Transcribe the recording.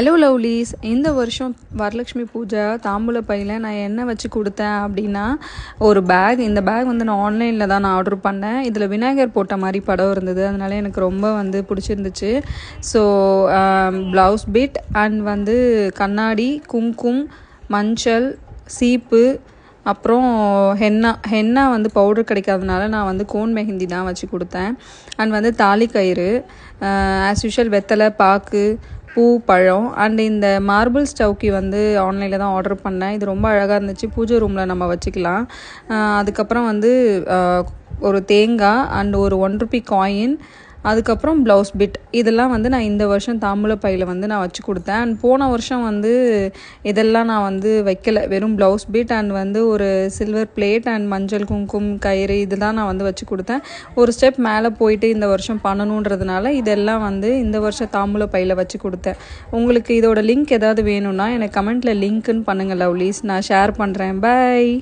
Hello lovelies, இந்த வருஷம் வரலட்சுமி பூஜை தாம்பூல பையில் நான் என்ன வச்சு கொடுத்தேன் அப்படின்னா ஒரு பேக். இந்த பேக் வந்து நான் ஆன்லைனில் தான் ஆர்டர் பண்ணேன். இதில் விநாயகர் போட்ட மாதிரி படம் இருந்தது, அதனால எனக்கு ரொம்ப பிடிச்சிருந்துச்சு. ஸோ ப்ளவுஸ் பிட் அண்ட் கண்ணாடி, குங்குமம், மஞ்சள், சீப்பு, அப்புறம் ஹென்னா பவுடர் கிடைக்காதனால நான் கோன் மெஹந்தி தான் வச்சு கொடுத்தேன். அண்ட் தாலி கயிறு, ஆஸ் யூஷுவல் வெத்தலை, பாக்கு, பூ, பழம். அண்ட் இந்த மார்பிள் ஸ்டவ்கி ஆன்லைனில் தான் ஆர்டர் பண்ணேன். இது ரொம்ப அழகாக இருந்துச்சு, பூஜை ரூமில் நம்ம வச்சுக்கலாம். அதுக்கப்புறம் ஒரு தேங்காய் அண்ட் ஒரு ₹1 காயின், அதுக்கப்புறம் ப்ளவுஸ் பிட். இதெல்லாம் நான் இந்த வருஷம் தாம்பூல பையில் நான் வச்சு கொடுத்தேன். அண்ட் போன வருஷம் இதெல்லாம் நான் வைக்கலை. வெறும் ப்ளவுஸ் பிட் அண்ட் ஒரு சில்வர் பிளேட் அண்ட் மஞ்சள், குங்குமம், கயிறு இதெல்லாம் நான் வச்சு கொடுத்தேன். ஒரு ஸ்டெப் மேலே போயிட்டு இந்த வருஷம் பண்ணணுன்றதுனால இதெல்லாம் இந்த வருஷம் தாம்பூல பையில் வச்சு கொடுத்தேன். உங்களுக்கு இதோட லிங்க் ஏதாவது வேணும்னா எனக்கு கமெண்ட்டில் லிங்க்குன்னு பண்ணுங்கள் லவ்லீஸ், நான் ஷேர் பண்ணுறேன். பை.